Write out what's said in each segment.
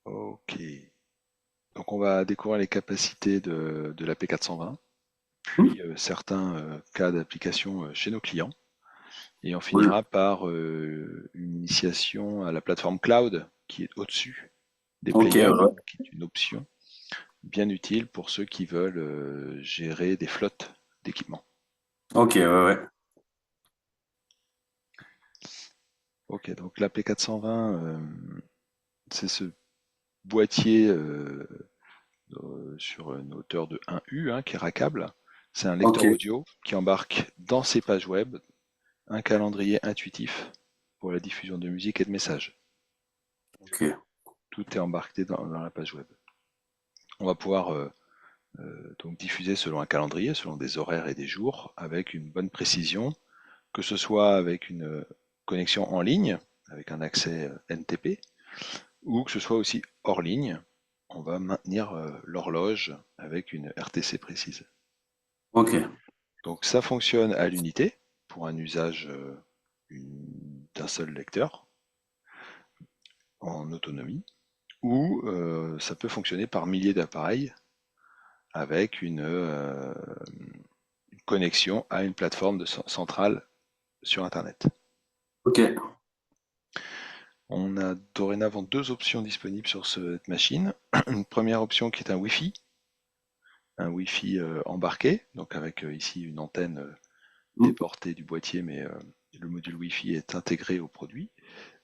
Ok. Donc on va découvrir les capacités de la P420, Hmm. puis certains cas d'application chez nos clients. Et on Cool. finira par une initiation à la plateforme cloud qui est au-dessus des Ok, ouais. players, Ouais. qui est une option bien utile pour ceux qui veulent gérer des flottes d'équipements. Ok, ouais, ouais. Ok, donc la P420, c'est ce boîtier sur une hauteur de 1U qui est rackable. C'est un Ok, lecteur audio qui embarque dans ses pages web un calendrier intuitif pour la diffusion de musique et de messages. ok. Tout est embarqué dans la page web. On va pouvoir donc diffuser selon un calendrier, selon des horaires et des jours, avec une bonne précision, que ce soit avec une connexion en ligne, avec un accès NTP, ou que ce soit aussi hors ligne. On va maintenir l'horloge avec une RTC précise. Ok. Donc ça fonctionne à l'unité pour un usage d'un seul lecteur en autonomie, ou ça peut fonctionner par milliers d'appareils avec une connexion à une plateforme centrale sur Internet. Ok. On a dorénavant deux options disponibles sur cette machine. Une première option qui est un Wi-Fi embarqué, donc avec ici une antenne Hmm. déportée du boîtier, mais le module Wi-Fi est intégré au produit.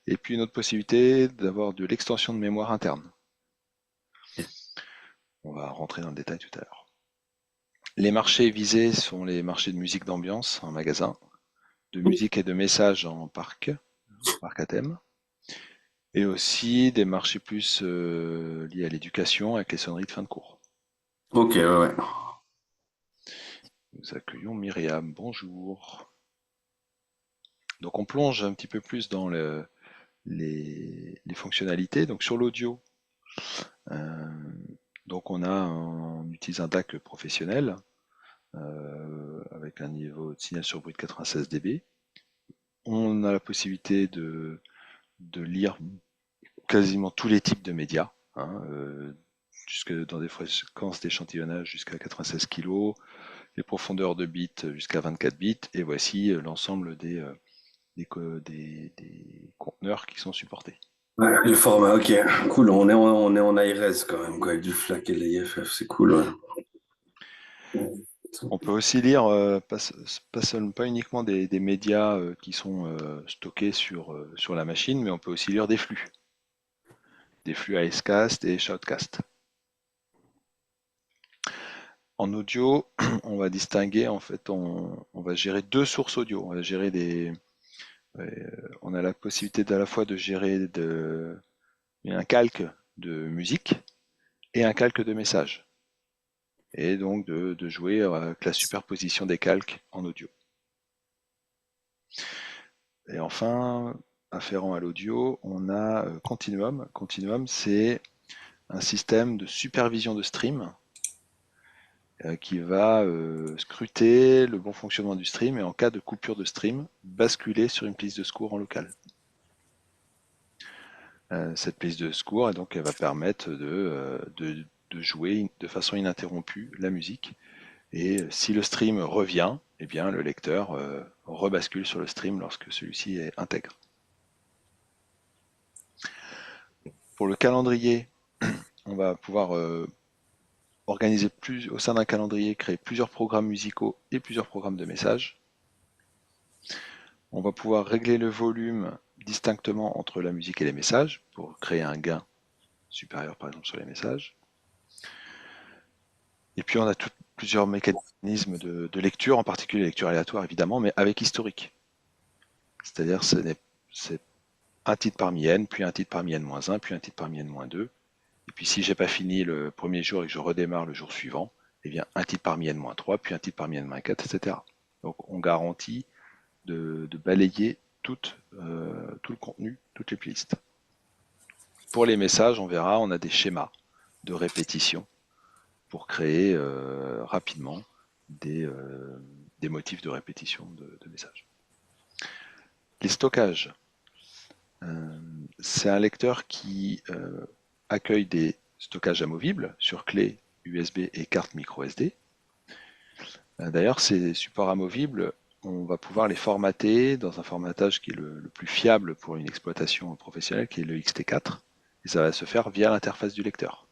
Et puis une autre possibilité d'avoir de l'extension de mémoire interne. On va rentrer dans le détail tout à l'heure. Les marchés visés sont les marchés de musique d'ambiance en magasin, de musique et de messages en parc à thème, et aussi des marchés plus liés à l'éducation avec les sonneries de fin de cours. Ok, ouais, ouais. Nous accueillons Myriam, bonjour. Donc on plonge un petit peu plus dans les fonctionnalités. Donc sur l'audio, euh, donc on utilise un DAC professionnel avec un niveau de signal sur bruit de 96 dB. On a la possibilité de lire quasiment tous les types de médias, jusque dans des fréquences d'échantillonnage jusqu'à 96 kg, les profondeurs de bits jusqu'à 24 bits, et voici l'ensemble des conteneurs qui sont supportés. Ouais, le format, ok. Cool. On est en ARS quand même, quoi, avec du FLAC et de l'IFF. C'est cool, ouais. On peut aussi lire pas uniquement des médias qui sont stockés sur la machine, mais on peut aussi lire des flux ASCAST et Shoutcast. En audio, on va distinguer, en fait, on va gérer deux sources audio. On va gérer on a la possibilité à la fois de gérer un calque de musique et un calque de message. Et donc de jouer avec la superposition des calques en audio. Et enfin, afférent à l'audio, on a Continuum. Continuum, c'est un système de supervision de stream qui va scruter le bon fonctionnement du stream et en cas de coupure de stream, basculer sur une piste de secours en local. Cette piste de secours, et donc elle va permettre de jouer de façon ininterrompue la musique. Et si le stream revient, eh bien, le lecteur rebascule sur le stream lorsque celui-ci est intègre. Pour le calendrier, on va pouvoir organiser au sein d'un calendrier, créer plusieurs programmes musicaux et plusieurs programmes de messages. On va pouvoir régler le volume distinctement entre la musique et les messages pour créer un gain supérieur par exemple sur les messages. Et puis on a plusieurs mécanismes de lecture, en particulier lecture aléatoire évidemment, mais avec historique. C'est-à-dire c'est un titre parmi n, puis un titre parmi n-1, puis un titre parmi n-2. Et puis si j'ai pas fini le premier jour et que je redémarre le jour suivant, eh bien un titre parmi n-3, puis un titre parmi n-4, etc. Donc on garantit de balayer tout le contenu, toutes les playlists. Pour les messages, on verra, on a des schémas de répétition pour créer rapidement des, euh, des motifs de répétition de messages. Les stockages, c'est un lecteur qui accueille des stockages amovibles sur clé USB et carte micro SD. D'ailleurs, ces supports amovibles, on va pouvoir les formater dans un formatage qui est le plus fiable pour une exploitation professionnelle, qui est le XT4, et ça va se faire via l'interface du lecteur.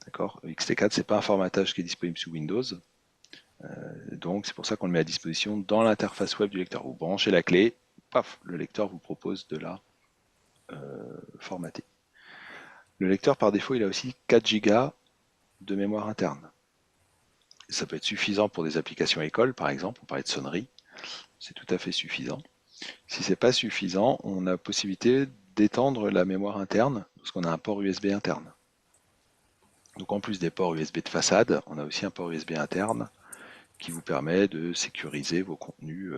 D'accord. Le XT4, c'est pas un formatage qui est disponible sous Windows, donc c'est pour ça qu'on le met à disposition dans l'interface web du lecteur. Vous branchez la clé, paf, le lecteur vous propose de la formater. Le lecteur, par défaut, il a aussi 4 Go de mémoire interne. Ça peut être suffisant pour des applications école, par exemple, on parlait de sonnerie, c'est tout à fait suffisant. Si c'est pas suffisant, on a possibilité d'étendre la mémoire interne, parce qu'on a un port USB interne. Donc en plus des ports USB de façade, on a aussi un port USB interne qui vous permet de sécuriser vos contenus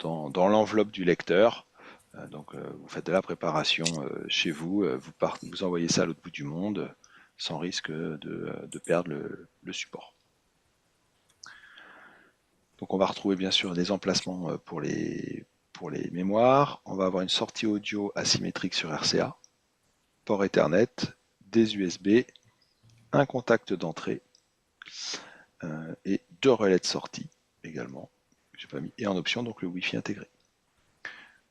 dans l'enveloppe du lecteur. Donc vous faites de la préparation chez vous, vous envoyez ça à l'autre bout du monde sans risque de perdre le support. Donc on va retrouver bien sûr des emplacements pour les mémoires. On va avoir une sortie audio asymétrique sur RCA, port Ethernet, des USB, un contact d'entrée et 2 relais de sortie également. J'ai pas mis, et en option donc le Wi-Fi intégré.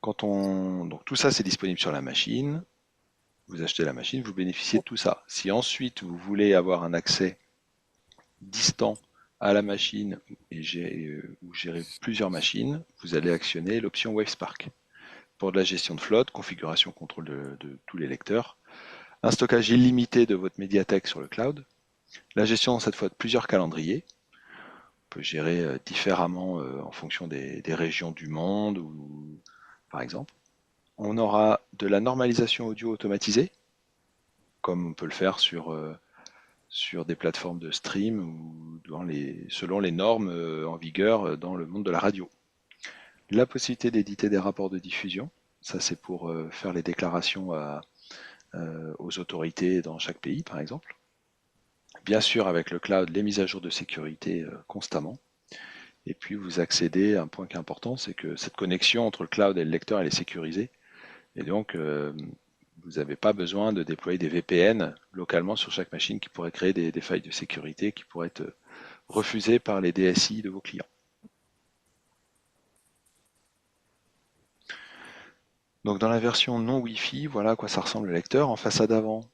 Donc tout ça c'est disponible sur la machine. Vous achetez la machine, vous bénéficiez de tout ça. Si ensuite vous voulez avoir un accès distant à la machine ou gérer plusieurs machines, vous allez actionner l'option WaveSpark. Pour de la gestion de flotte, configuration, contrôle de tous les lecteurs, un stockage illimité de votre médiathèque sur le cloud, la gestion cette fois de plusieurs calendriers, on peut gérer différemment en fonction des régions du monde, par exemple. On aura de la normalisation audio automatisée, comme on peut le faire sur des plateformes de stream ou selon les normes en vigueur dans le monde de la radio. La possibilité d'éditer des rapports de diffusion, ça c'est pour faire les déclarations aux autorités dans chaque pays par exemple. Bien sûr avec le cloud, les mises à jour de sécurité constamment. Et puis vous accédez à un point qui est important, c'est que cette connexion entre le cloud et le lecteur elle est sécurisée. Et donc vous n'avez pas besoin de déployer des VPN localement sur chaque machine qui pourraient créer des failles de sécurité qui pourraient être refusées par les DSI de vos clients. Donc dans la version non Wi-Fi, voilà à quoi ça ressemble le lecteur. En façade avant,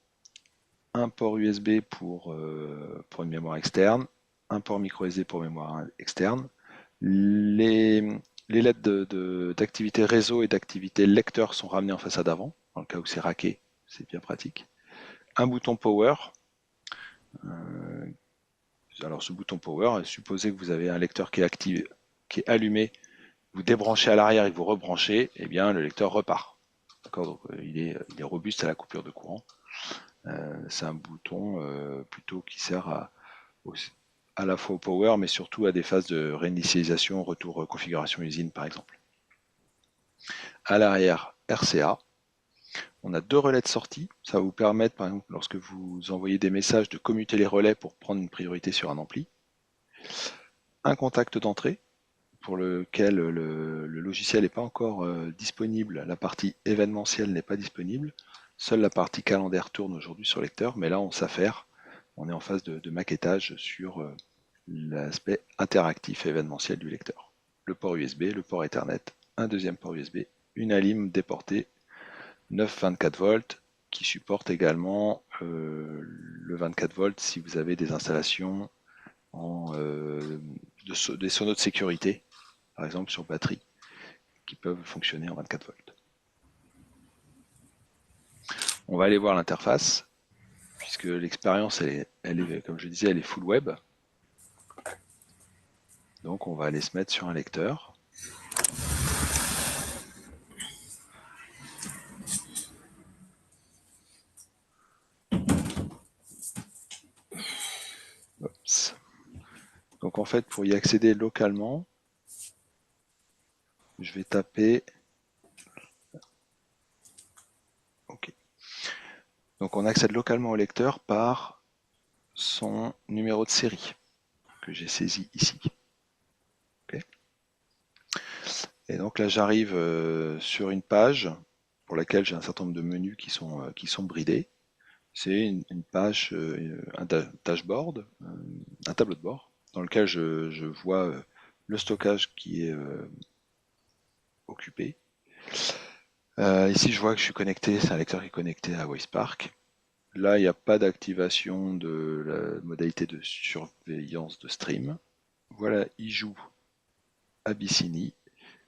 un port USB pour une mémoire externe, un port micro SD pour mémoire externe. Les lettres d'activité réseau et d'activité lecteur sont ramenées en façade avant, dans le cas où c'est raqué, c'est bien pratique. Un bouton power. Alors ce bouton power, supposez que vous avez un lecteur qui est activé, qui est allumé, vous débranchez à l'arrière et vous rebranchez, et bien le lecteur repart. Donc il est robuste à la coupure de courant. C'est un bouton plutôt qui sert à la fois au power, mais surtout à des phases de réinitialisation, retour configuration usine par exemple. À l'arrière, RCA. On a 2 relais de sortie. Ça va vous permettre, par exemple, lorsque vous envoyez des messages, de commuter les relais pour prendre une priorité sur un ampli. Un contact d'entrée pour lequel le logiciel n'est pas encore disponible. La partie événementielle n'est pas disponible. Seule la partie calendaire tourne aujourd'hui sur lecteur, mais là on s'affaire. On est en phase de maquettage sur l'aspect interactif et événementiel du lecteur. Le port USB, le port Ethernet, un deuxième port USB, une alim déportée 9-24 volts qui supporte également le 24 volts si vous avez des installations des sonos de sécurité, par exemple sur batterie, qui peuvent fonctionner en 24 volts. On va aller voir l'interface, puisque l'expérience, elle est, comme je disais, elle est full web. Donc on va aller se mettre sur un lecteur. Oups. Donc en fait, pour y accéder localement, je vais taper. OK. Donc on accède localement au lecteur par son numéro de série que j'ai saisi ici. Okay. Et donc là j'arrive sur une page pour laquelle j'ai un certain nombre de menus qui sont bridés. C'est une page, un dashboard, un tableau de bord, dans lequel je vois le stockage qui est occupé. Ici, je vois que je suis connecté, c'est un lecteur qui est connecté à WaveSpark. Là, il n'y a pas d'activation de la modalité de surveillance de stream. Voilà, il joue Abyssiny.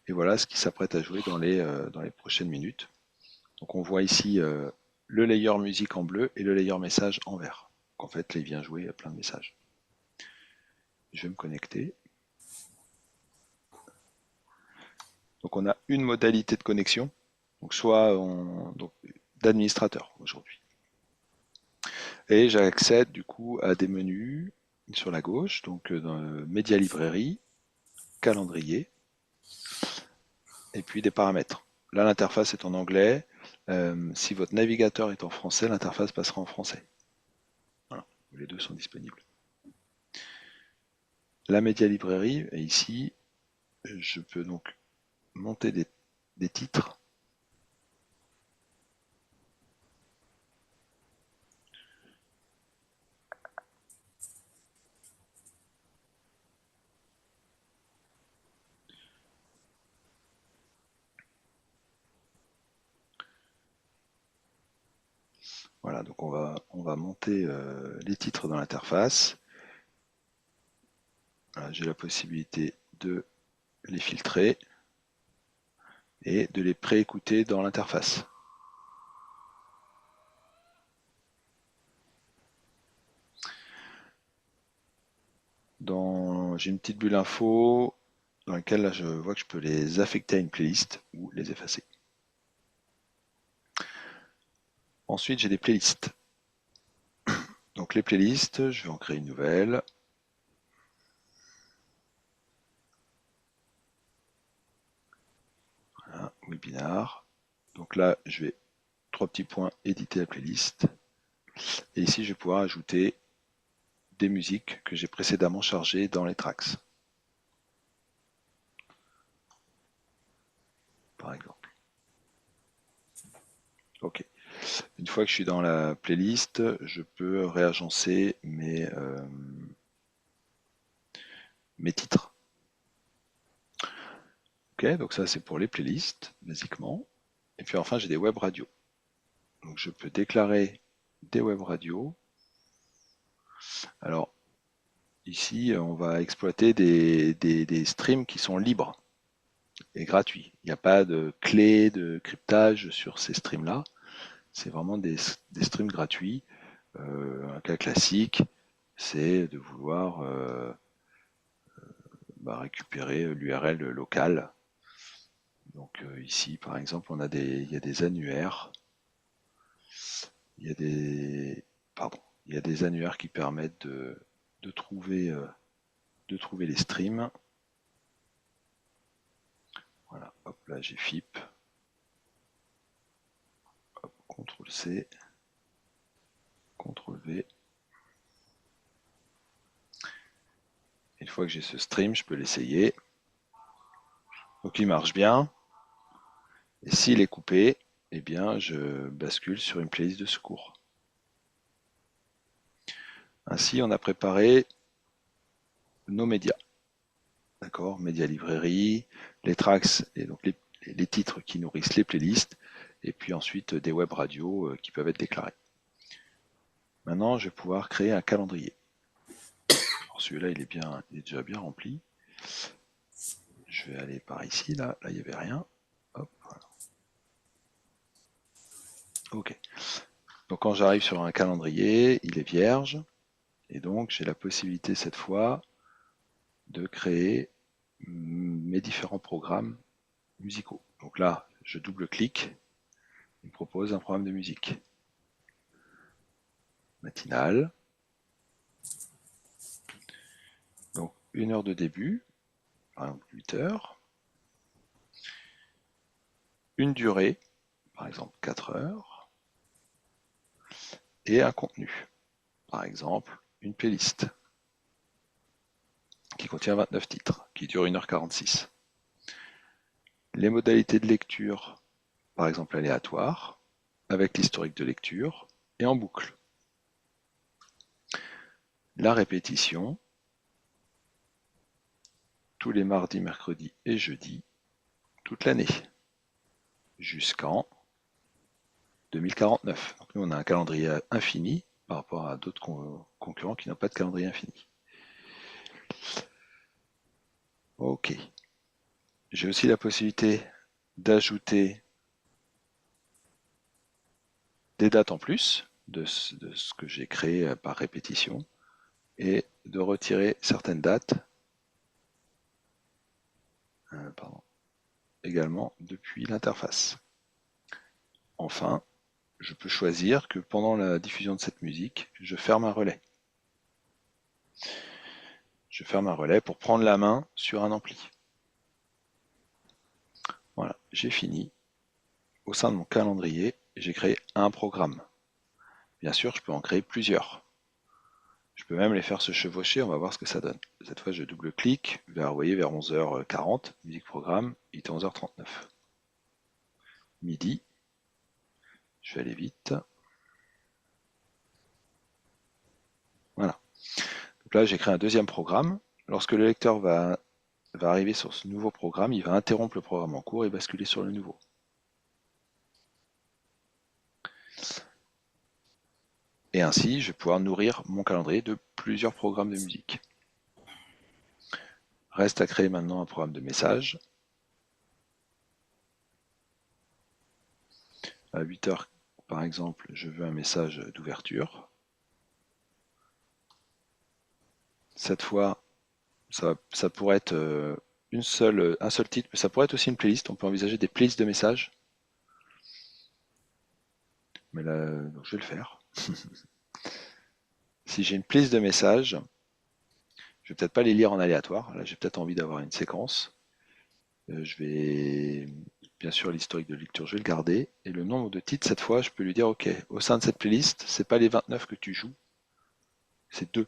Et voilà ce qui s'apprête à jouer dans les prochaines minutes. Donc on voit ici le layer musique en bleu et le layer message en vert. Donc en fait, là, il vient jouer plein de messages. Je vais me connecter. Donc on a une modalité de connexion, donc soit d'administrateur aujourd'hui. Et j'accède du coup à des menus sur la gauche, donc dans Média Librairie, calendrier, et puis des paramètres. Là, l'interface est en anglais. Si votre navigateur est en français, l'interface passera en français. Voilà, les deux sont disponibles. La Média Librairie, et ici, je peux donc monter des titres. Voilà, donc on va monter les titres dans l'interface. Voilà, j'ai la possibilité de les filtrer et de les pré-écouter dans l'interface. J'ai une petite bulle info dans laquelle là, je vois que je peux les affecter à une playlist ou les effacer. Ensuite, j'ai des playlists. Donc les playlists, je vais en créer une nouvelle. Voilà, webinar. Donc là, je vais, trois petits points, éditer la playlist. Et ici, je vais pouvoir ajouter des musiques que j'ai précédemment chargées dans les tracks. Par exemple. Ok. Une fois que je suis dans la playlist, je peux réagencer mes titres. Ok, donc ça c'est pour les playlists, basiquement. Et puis enfin, j'ai des web radios. Donc je peux déclarer des web radios. Alors, ici, on va exploiter des streams qui sont libres et gratuits. Il n'y a pas de clé de cryptage sur ces streams-là. C'est vraiment des streams gratuits. Un cas classique, c'est de vouloir récupérer l'URL locale. Donc ici, par exemple, il y a des annuaires. Il y a il y a des annuaires qui permettent de trouver les streams. Voilà, hop là j'ai FIP. Hop, CTRL C, CTRL V. Une fois que j'ai ce stream, je peux l'essayer. Donc il marche bien. Et s'il est coupé, eh bien je bascule sur une playlist de secours. Ainsi, on a préparé nos médias. D'accord, média librairie, les tracks, et donc les titres qui nourrissent les playlists, et puis ensuite des web radios qui peuvent être déclarés. Maintenant, je vais pouvoir créer un calendrier. Celui-là, il est déjà bien rempli. Je vais aller par ici, là il n'y avait rien. Hop, voilà. Ok. Donc quand j'arrive sur un calendrier, il est vierge, et donc j'ai la possibilité cette fois de créer mes différents programmes musicaux. Donc là, je double-clique, il me propose un programme de musique. Matinale. Donc 1 heure de début, par exemple 8 heures. Une durée, par exemple 4 heures. Et un contenu, par exemple une playlist qui contient 29 titres, qui dure 1h46. Les modalités de lecture, par exemple aléatoire, avec l'historique de lecture, et en boucle. La répétition, tous les mardis, mercredis et jeudis, toute l'année, jusqu'en 2049. Donc nous, on a un calendrier infini par rapport à d'autres concurrents qui n'ont pas de calendrier infini. Ok. J'ai aussi la possibilité d'ajouter des dates en plus de ce que j'ai créé par répétition et de retirer certaines dates également depuis l'interface. Enfin, je peux choisir que pendant la diffusion de cette musique, je ferme un relais. Je ferme un relais pour prendre la main sur un ampli. Voilà, j'ai fini. Au sein de mon calendrier, j'ai créé un programme. Bien sûr, je peux en créer plusieurs. Je peux même les faire se chevaucher, on va voir ce que ça donne. Cette fois, je double-clique vers, vous voyez, vers 11h40, musique programme, il était 11h39. Midi, je vais aller vite. Voilà. Donc là, j'ai créé un deuxième programme. Lorsque le lecteur va arriver sur ce nouveau programme, il va interrompre le programme en cours et basculer sur le nouveau. Et ainsi, je vais pouvoir nourrir mon calendrier de plusieurs programmes de musique. Reste à créer maintenant un programme de message. À 8h, par exemple, je veux un message d'ouverture. Cette fois, ça pourrait être un seul titre, mais ça pourrait être aussi une playlist. On peut envisager des playlists de messages. Mais là, donc je vais le faire. Si j'ai une playlist de messages, je vais peut-être pas les lire en aléatoire. Là, j'ai peut-être envie d'avoir une séquence. Je vais, bien sûr, l'historique de lecture, je vais le garder. Et le nombre de titres, cette fois, je peux lui dire, OK, au sein de cette playlist, c'est pas les 29 que tu joues, c'est 2.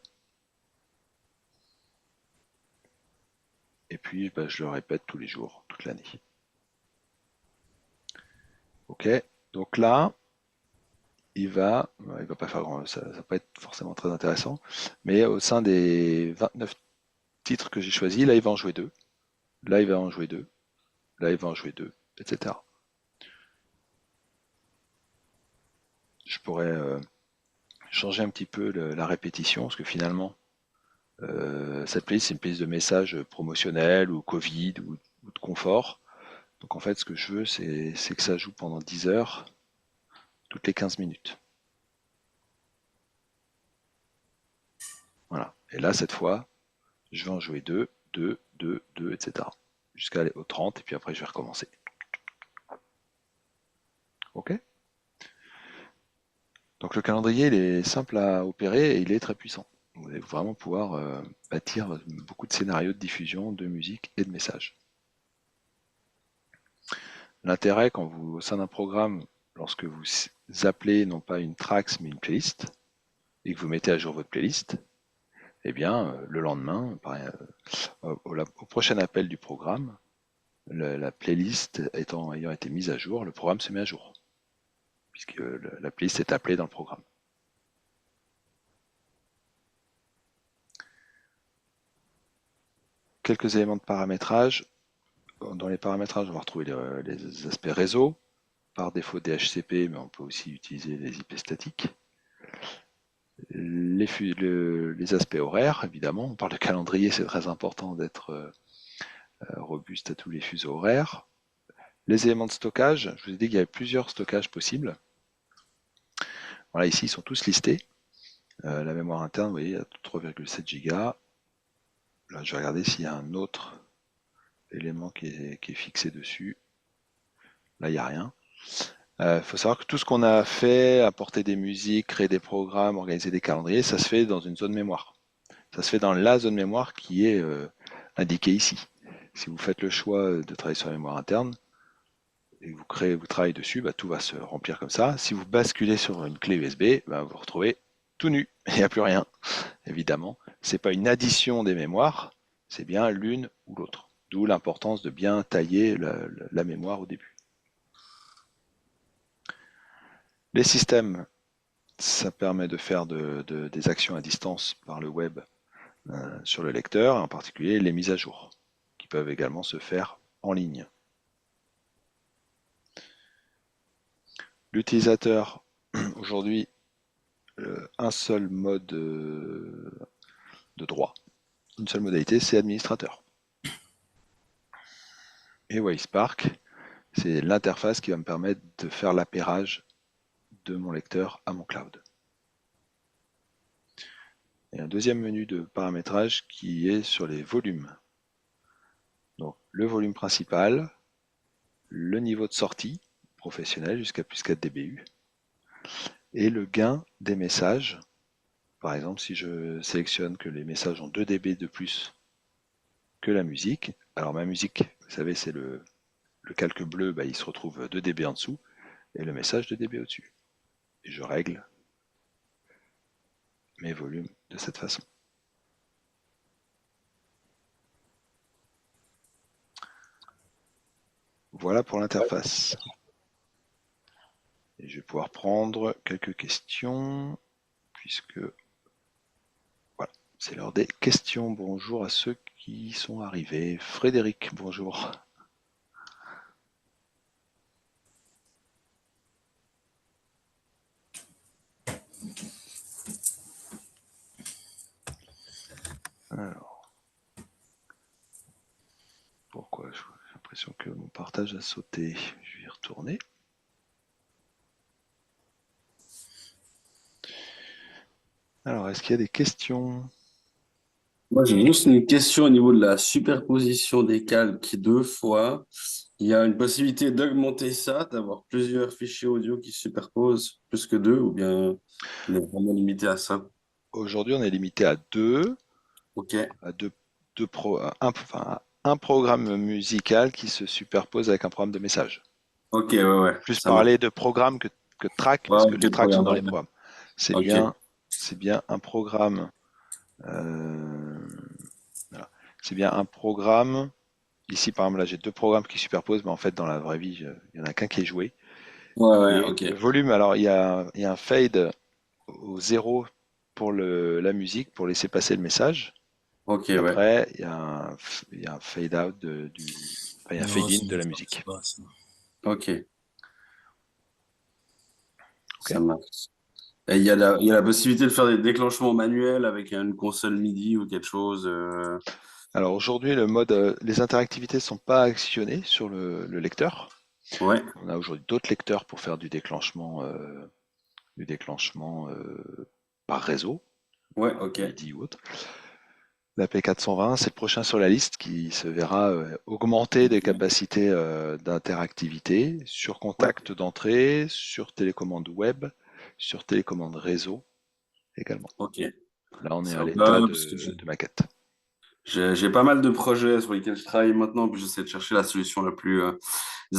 Et puis, bah, je le répète tous les jours, toute l'année. OK, donc là, il va pas faire grand, ça va pas être forcément très intéressant, mais au sein des 29 titres que j'ai choisis, là, il va en jouer 2. Là, il va en jouer 2. Là, il va en jouer 2, etc. Je pourrais changer un petit peu la répétition, parce que finalement, cette playlist, c'est une playlist de messages promotionnels ou Covid ou de confort. Donc en fait, ce que je veux, c'est que ça joue pendant 10 heures, toutes les 15 minutes. Voilà. Et là, cette fois, je vais en jouer 2, 2, 2, 2, etc. Jusqu'à aller au 30, et puis après, je vais recommencer. OK? Donc le calendrier, il est simple à opérer et il est très puissant. Vous allez vraiment pouvoir bâtir beaucoup de scénarios de diffusion de musique et de messages. L'intérêt quand vous, au sein d'un programme, lorsque vous appelez non pas une tracks mais une playlist, et que vous mettez à jour votre playlist, eh bien, le lendemain, au prochain appel du programme, la playlist ayant été mise à jour, le programme se met à jour, puisque la playlist est appelée dans le programme. Quelques éléments de paramétrage. Dans les paramétrages, on va retrouver les aspects réseau, par défaut DHCP, mais on peut aussi utiliser les IP statiques. Les aspects horaires, évidemment, on parle de calendrier, c'est très important d'être robuste à tous les fuseaux horaires. Les éléments de stockage, je vous ai dit qu'il y avait plusieurs stockages possibles. Voilà, ici, ils sont tous listés. La mémoire interne, vous voyez, à 3,7 Go. Là, je vais regarder s'il y a un autre élément qui est fixé dessus. Là, il n'y a rien. Il faut savoir que tout ce qu'on a fait, apporter des musiques, créer des programmes, organiser des calendriers, ça se fait dans une zone mémoire. Ça se fait dans la zone mémoire qui est indiquée ici. Si vous faites le choix de travailler sur la mémoire interne et que vous travaillez dessus, bah, tout va se remplir comme ça. Si vous basculez sur une clé USB, bah, vous vous retrouvez tout nu. Il n'y a plus rien, évidemment. Ce n'est pas une addition des mémoires, c'est bien l'une ou l'autre. D'où l'importance de bien tailler la mémoire au début. Les systèmes, ça permet de faire des actions à distance par le web sur le lecteur, et en particulier les mises à jour, qui peuvent également se faire en ligne. L'utilisateur, aujourd'hui, un seul mode de droit, une seule modalité, c'est administrateur. Et WaveSpark, c'est l'interface qui va me permettre de faire l'appairage de mon lecteur à mon cloud. Et un deuxième menu de paramétrage qui est sur les volumes. Donc le volume principal, le niveau de sortie professionnel jusqu'à plus 4 dBu et le gain des messages. Par exemple, si je sélectionne que les messages ont 2 dB de plus que la musique, alors ma musique, vous savez, c'est le calque bleu, bah, il se retrouve 2 dB en dessous et le message 2 dB au-dessus. Et je règle mes volumes de cette façon. Voilà pour l'interface. Et je vais pouvoir prendre quelques questions, puisque voilà, c'est l'heure des questions. Bonjour à ceux qui sont arrivés. Frédéric, bonjour. Alors, pourquoi j'ai l'impression que mon partage a sauté. Je vais y retourner. Alors, est-ce qu'il y a des questions? Moi, j'ai juste une question au niveau de la superposition des calques deux fois. Il y a une possibilité d'augmenter ça, d'avoir plusieurs fichiers audio qui se superposent, plus que deux, ou bien on est vraiment limité à ça? Aujourd'hui, on est limité à deux, Ok, à enfin, un programme musical qui se superpose avec un programme de message. ok, ouais, ouais, Plus ça marche. parler de programme que de track, Ouais, parce que ok, les de tracks sont programme, dans les ouais. programmes. C'est Ok, bien, c'est bien un programme. euh, voilà. C'est bien un programme. Ici, par exemple, là, j'ai deux programmes qui superposent, mais en fait, dans la vraie vie, il n'y en a qu'un qui est joué. ouais, ouais, Et ok, le volume, alors, il y a un fade au zéro pour la musique, pour laisser passer le message. ok, Et ouais. après, il y a un fade out enfin, il y a un Non, fade in ça de la marche pas, c'est musique. pas ça. Ok, Ok. ça marche. Et il y a la possibilité de faire des déclenchements manuels avec une console MIDI ou quelque chose. Alors aujourd'hui, le mode, les interactivités ne sont pas actionnées sur le lecteur. Ouais, On a aujourd'hui d'autres lecteurs pour faire du déclenchement par réseau, ouais, ok. MIDI ou autre. La P420, c'est le prochain sur la liste qui se verra augmenter des capacités d'interactivité sur Ouais, contact d'entrée, sur télécommande web, sur télécommande réseau également. ok. Là, on est à Ça l'état va, parce que de maquette. j'ai pas mal de projets sur lesquels je travaille maintenant, puis j'essaie de chercher la solution la plus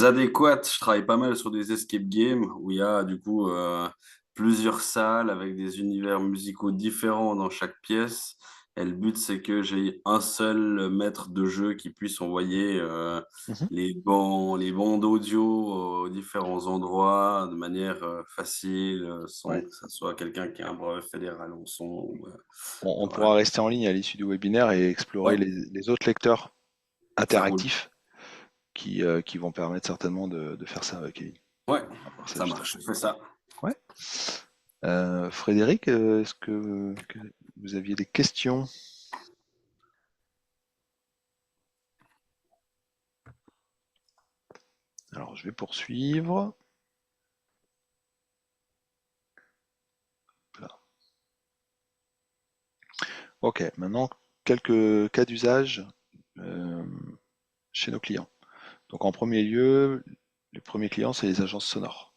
adéquate. Je travaille pas mal sur des escape games où il y a du coup plusieurs salles avec des univers musicaux différents dans chaque pièce. Et le but, c'est que j'ai un seul maître de jeu qui puisse envoyer Mhm. les bandes audio aux différents endroits de manière facile, sans Ouais. que ça soit quelqu'un qui a un brevet fédéral en son. On Voilà. pourra rester en ligne à l'issue du webinaire et explorer Ouais, les autres lecteurs ça roule. interactifs qui vont permettre certainement de faire ça, Kevin. Ouais, On va voir ça ça juste après. marche, je fais ça. Ouais. Frédéric, est-ce que vous aviez des questions? Alors, je vais poursuivre. Là. Ok, maintenant, quelques cas d'usage euh, chez nos clients. Donc, en premier lieu, les premiers clients, c'est les agences sonores.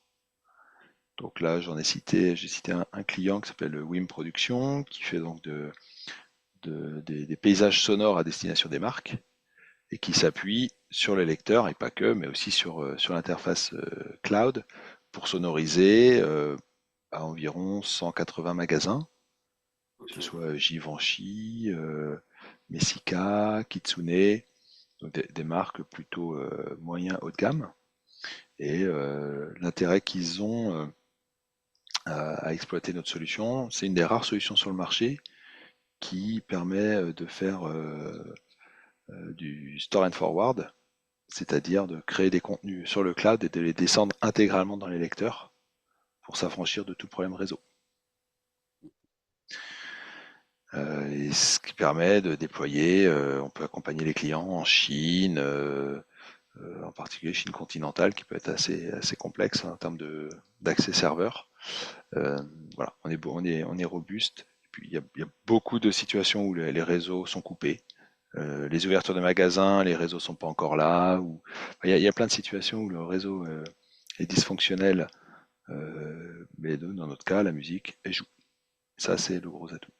Donc là, j'ai cité un client qui s'appelle WIM Production, qui fait donc des paysages sonores à destination des marques et qui s'appuie sur les lecteurs et pas que, mais aussi sur l'interface cloud pour sonoriser à environ 180 magasins, que ce Ok, soit Givenchy, Messika, Kitsune, donc des marques plutôt moyen haut de gamme. Et l'intérêt qu'ils ont à exploiter notre solution. C'est une des rares solutions sur le marché qui permet de faire du store and forward, c'est-à-dire de créer des contenus sur le cloud et de les descendre intégralement dans les lecteurs pour s'affranchir de tout problème réseau. Et ce qui permet de déployer, on peut accompagner les clients en Chine, en particulier Chine continentale, qui peut être assez complexe en termes d'accès serveur. Euh, voilà, on est robuste. Et puis, il y a beaucoup de situations où les réseaux sont coupés. Les ouvertures de magasins, les réseaux sont pas encore là. Il y a plein de situations où le réseau est dysfonctionnel, mais dans notre cas, la musique, elle joue. Ça, c'est le gros atout.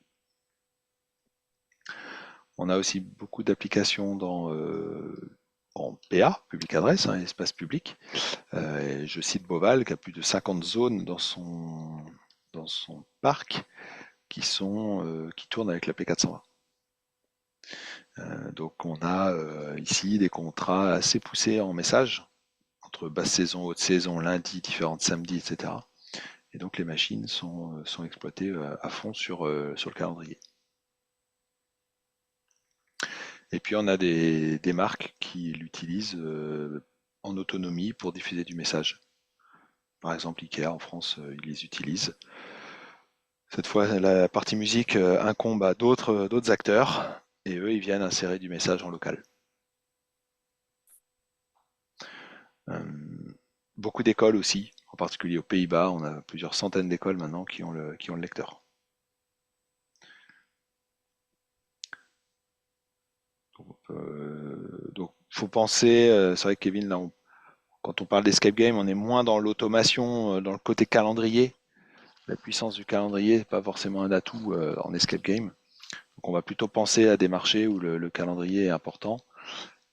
On a aussi beaucoup d'applications en PA, public adresse, hein, espace public. Je cite Boval qui a plus de 50 zones dans son parc qui tournent avec la P420. Donc on a ici des contrats assez poussés en message, entre basse saison, haute saison, lundi, différentes samedis, etc. Et donc les machines sont exploitées à fond sur le calendrier. Et puis on a des marques qui l'utilisent en autonomie pour diffuser du message. Par exemple, Ikea en France, ils les utilisent. Cette fois, la partie musique incombe à d'autres acteurs et eux, ils viennent insérer du message en local. Euh, Beaucoup d'écoles aussi, en particulier aux Pays-Bas, on a plusieurs centaines d'écoles maintenant qui ont le lecteur. Donc, faut penser, c'est vrai que Kevin, là, quand on parle d'escape game, on est moins dans l'automation, dans le côté calendrier. La puissance du calendrier n'est pas forcément un atout en escape game. Donc, on va plutôt penser à des marchés où le calendrier est important.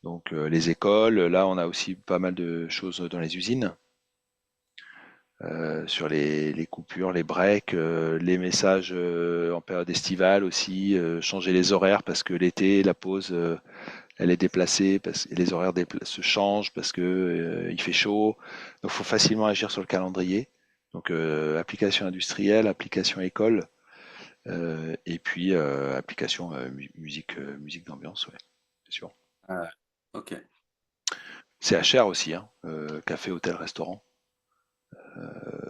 Donc, les écoles, là, on a aussi pas mal de choses dans les usines. Sur les coupures, les breaks, les messages en période estivale aussi, changer les horaires parce que l'été, la pause, elle est déplacée, et les horaires se changent parce que il fait chaud. Donc il faut facilement agir sur le calendrier. Donc application industrielle, application école, et puis application musique d'ambiance, ouais, c'est sûr. Ah, ok. C'est HR aussi, hein, café, hôtel, restaurant.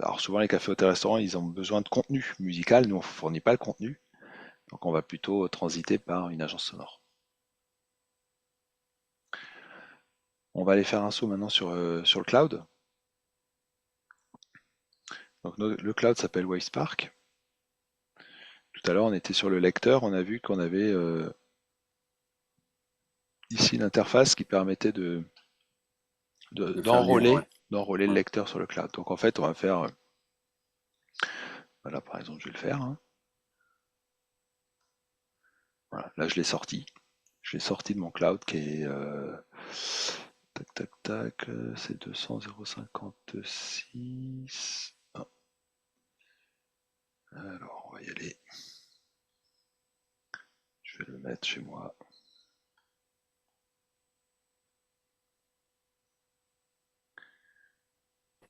Alors souvent les cafés, hôtels, restaurants, ils ont besoin de contenu musical. Nous, on ne fournit pas le contenu. Donc on va plutôt transiter par une agence sonore. On va aller faire un saut maintenant sur le cloud. Donc le cloud s'appelle WaveSpark. Tout à l'heure, on était sur le lecteur. On a vu qu'on avait ici l'interface qui permettait De faire lire, ouais. d'enrôler le Ouais. lecteur sur le cloud. Donc en fait, on va faire, voilà, par exemple, je vais le faire, hein. Voilà, là, je l'ai sorti. Je l'ai sorti de mon cloud qui est tac tac tac, c'est 200,056. Ah, alors, on va y aller. Je vais le mettre chez moi.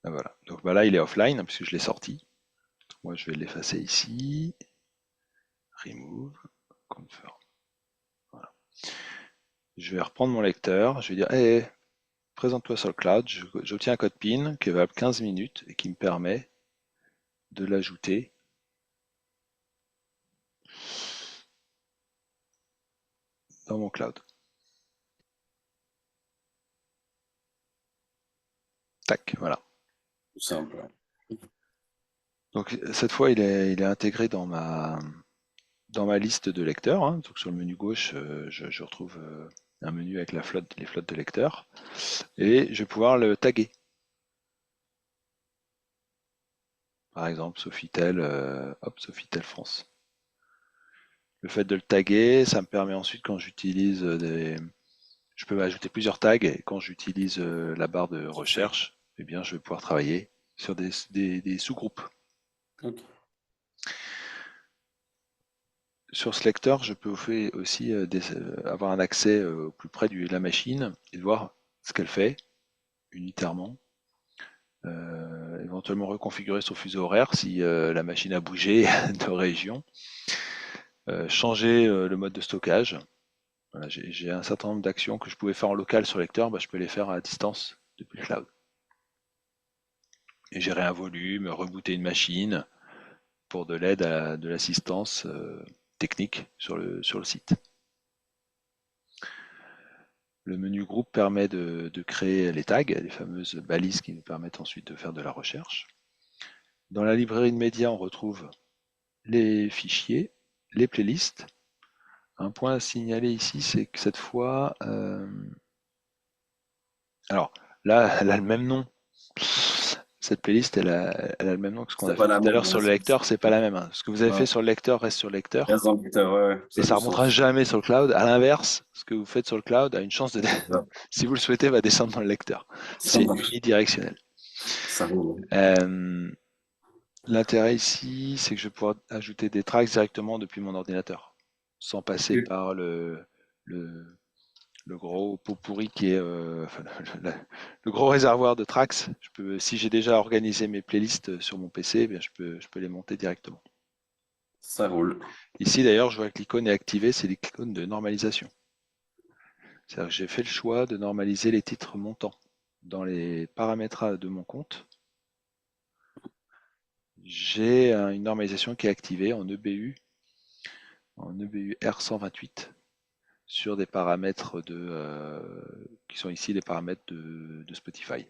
Ah, voilà. Donc bah, là, il est offline hein, puisque je l'ai sorti. Moi, je vais l'effacer ici. Remove, confirm. Voilà. Je vais reprendre mon lecteur. Je vais dire, hey, présente-toi sur le cloud. J'obtiens un code PIN qui est valable 15 minutes et qui me permet de l'ajouter dans mon cloud. Tac, voilà. Tout simple. Donc cette fois, il est intégré dans ma liste de lecteurs, hein. Donc sur le menu gauche, je retrouve un menu avec les flottes de lecteurs. Et je vais pouvoir le taguer. Par exemple, Sofitel, hop, Sofitel France. Le fait de le taguer, ça me permet ensuite, quand j'utilise je peux ajouter plusieurs tags, et quand j'utilise la barre de recherche, eh bien, je vais pouvoir travailler sur des sous-groupes. Ok. Sur ce lecteur, je peux aussi avoir un accès au plus près de la machine et de voir ce qu'elle fait unitairement. éventuellement reconfigurer son fuseau horaire si la machine a bougé de région. Changer le mode de stockage. Voilà, j'ai un certain nombre d'actions que je pouvais faire en local sur lecteur, bah, je peux les faire à distance depuis le cloud. Et gérer un volume, rebooter une machine pour de l'aide, de l'assistance technique sur le site. Le menu groupe permet de créer les tags, les fameuses balises qui nous permettent ensuite de faire de la recherche. Dans la librairie de médias, on retrouve les fichiers, les playlists. Un point à signaler ici, c'est que cette fois, alors là, elle a le même nom. Cette playlist, elle a le même nom que ce qu'on C'est a pas fait la tout à même. l'heure sur le lecteur, c'est pas la même, hein. Ce que vous avez Ouais. fait sur le lecteur reste sur le lecteur, Reste dans le lecteur, ouais, et ça a ça du remontera sens. jamais sur le cloud. À l'inverse, ce que vous faites sur le cloud a une chance de, C'est ça. si vous le souhaitez, va descendre dans le lecteur. Ça C'est marche. unidirectionnel. Ça roule. Euh, L'intérêt ici, c'est que je vais pouvoir ajouter des tracks directement depuis mon ordinateur, sans passer par le, le gros pot pourri qui est enfin, le gros réservoir de tracks. Si j'ai déjà organisé mes playlists sur mon PC, eh bien, je peux les monter directement. Ça roule. Ici d'ailleurs, je vois que l'icône est activée, c'est l'icône de normalisation. C'est-à-dire que j'ai fait le choix de normaliser les titres montants. Dans les paramètres de mon compte, j'ai une normalisation qui est activée en EBU R128 sur des paramètres qui sont ici les paramètres de Spotify.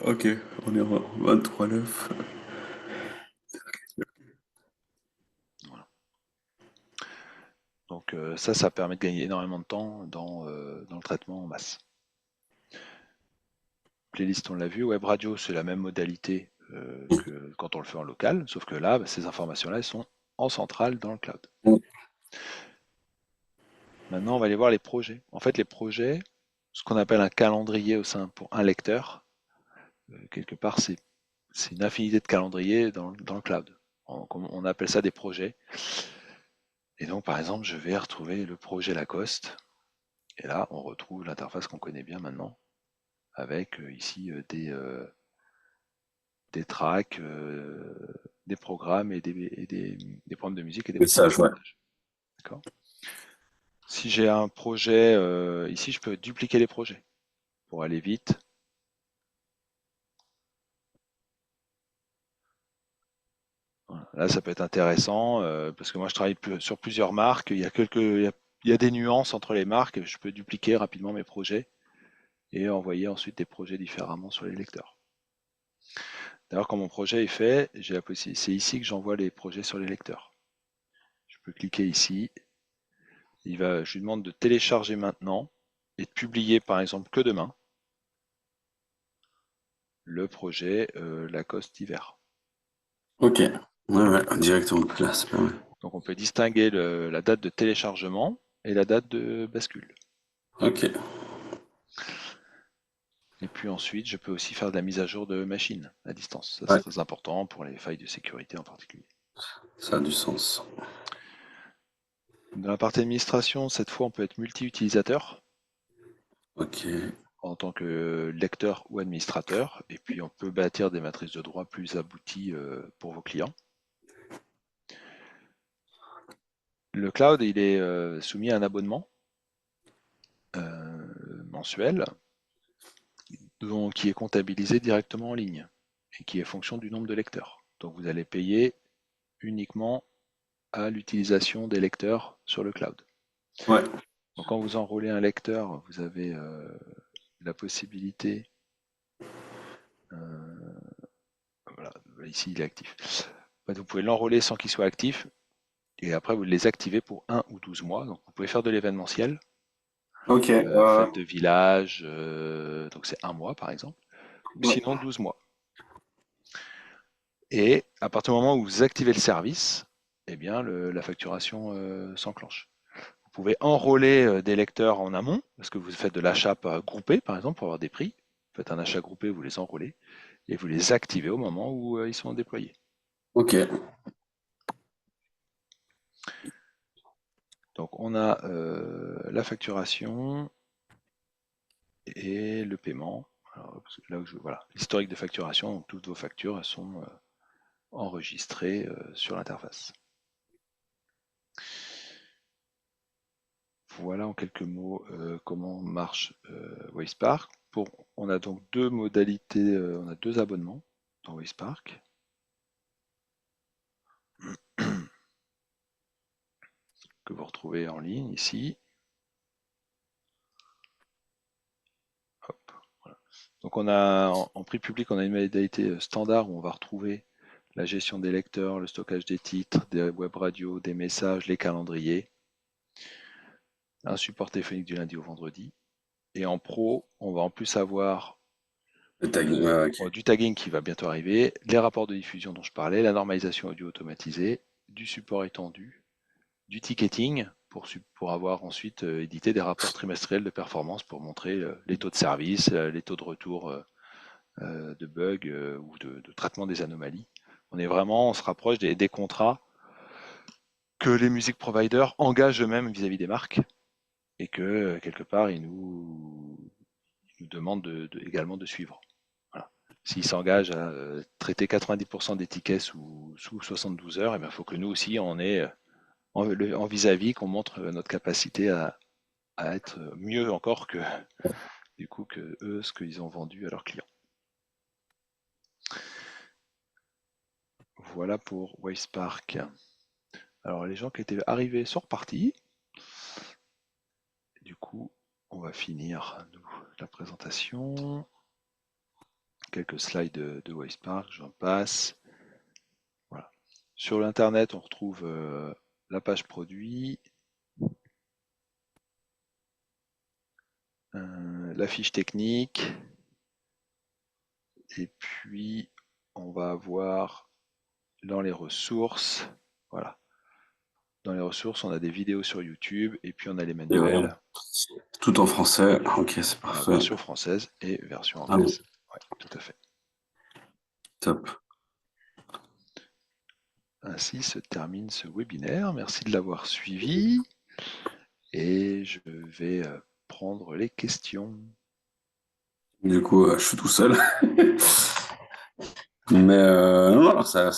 Ok, on est en 23,9. Voilà. Donc ça permet de gagner énormément de temps dans le traitement en masse. Playlist, on l'a vu. Web radio, c'est la même modalité que quand on le fait en local, sauf que là, ces informations-là, elles sont en centrale dans le cloud. Maintenant, on va aller voir les projets. En fait, les projets, ce qu'on appelle un calendrier au sein pour un lecteur, quelque part, c'est une infinité de calendriers dans le cloud. On appelle ça des projets. Et donc, par exemple, je vais retrouver le projet Lacoste. Et là, on retrouve l'interface qu'on connaît bien maintenant, avec ici des tracks, des programmes et des programmes de musique et des programmes Message, de ouais. montage. D'accord. Si j'ai un projet, ici, je peux dupliquer les projets pour aller vite. Voilà. Là, ça peut être intéressant parce que moi, je travaille sur plusieurs marques. Il y a des nuances entre les marques. Je peux dupliquer rapidement mes projets et envoyer ensuite des projets différemment sur les lecteurs. D'ailleurs, quand mon projet est fait, j'ai la possibilité. C'est ici que j'envoie les projets sur les lecteurs. Je peux cliquer ici. Je lui demande de télécharger maintenant et de publier, par exemple, que demain, le projet Lacoste hiver. Ok. Ouais, directement là, c'est pas mal. Donc on peut distinguer la date de téléchargement et la date de bascule. Ok, Et puis ensuite, je peux aussi faire de la mise à jour de machine à distance. Ça, c'est ouais, très important pour les failles de sécurité en particulier. ça a du sens. Dans la partie administration, cette fois, on peut être multi-utilisateur Ok. en tant que lecteur ou administrateur. Et puis, on peut bâtir des matrices de droit plus abouties pour vos clients. Le cloud, il est soumis à un abonnement mensuel qui est comptabilisé directement en ligne et qui est fonction du nombre de lecteurs. Donc, vous allez payer uniquement à l'utilisation des lecteurs sur le cloud. Ouais, Donc, quand vous enrôlez un lecteur, vous avez la possibilité, voilà, ici il est actif, vous pouvez l'enrôler sans qu'il soit actif et après vous les activez pour 1 ou 12 mois. Donc, vous pouvez faire de l'événementiel, ok. fête de village, donc c'est 1 mois par exemple, ou Ouais. sinon 12 mois. Et à partir du moment où vous activez le service, eh bien la facturation s'enclenche. Vous pouvez enrôler des lecteurs en amont, parce que vous faites de l'achat groupé, par exemple, pour avoir des prix. Vous faites un achat groupé, vous les enrôlez, et vous les activez au moment où ils sont déployés. Ok. Donc on a la facturation et le paiement. Alors, là où voilà, l'historique de facturation, donc toutes vos factures elles sont enregistrées sur l'interface. Voilà en quelques mots comment marche Wayspark. On a donc deux modalités, on a deux abonnements dans Wayspark. Que vous retrouvez en ligne ici. Hop, voilà. Donc on a en prix public, on a une modalité standard où on va retrouver la gestion des lecteurs, le stockage des titres, des web radios, des messages, les calendriers, un support téléphonique du lundi au vendredi. Et en pro, on va en plus avoir Le tagging, ok. du tagging qui va bientôt arriver, les rapports de diffusion dont je parlais, la normalisation audio automatisée, du support étendu, du ticketing pour avoir ensuite édité des rapports trimestriels de performance pour montrer les taux de service, les taux de retour de bugs ou de traitement des anomalies. On se rapproche des contrats que les music providers engagent eux-mêmes vis-à-vis des marques et que quelque part ils nous demandent également de suivre. Voilà. S'ils s'engagent à traiter 90% des tickets sous 72 heures, il faut que nous aussi on ait en vis-à-vis qu'on montre notre capacité à être mieux encore que du coup que eux ce qu'ils ont vendu à leurs clients. Voilà pour Wayspark. Alors les gens qui étaient arrivés sont repartis. Du coup, on va finir la présentation. Quelques slides de Wayspark, j'en passe. Voilà. Sur l'internet, on retrouve la page produit, la fiche technique, et puis on va avoir dans les ressources, voilà. Dans les ressources, on a des vidéos sur YouTube et puis on a les Et ouais, manuels. tout en français. Ok, c'est Voilà, parfait. version française et version Ah bon, anglaise. Ouais, tout à fait. top. Ainsi se termine ce webinaire. Merci de l'avoir suivi et je vais prendre les questions. Du coup, je suis tout seul. Mais non, non, ça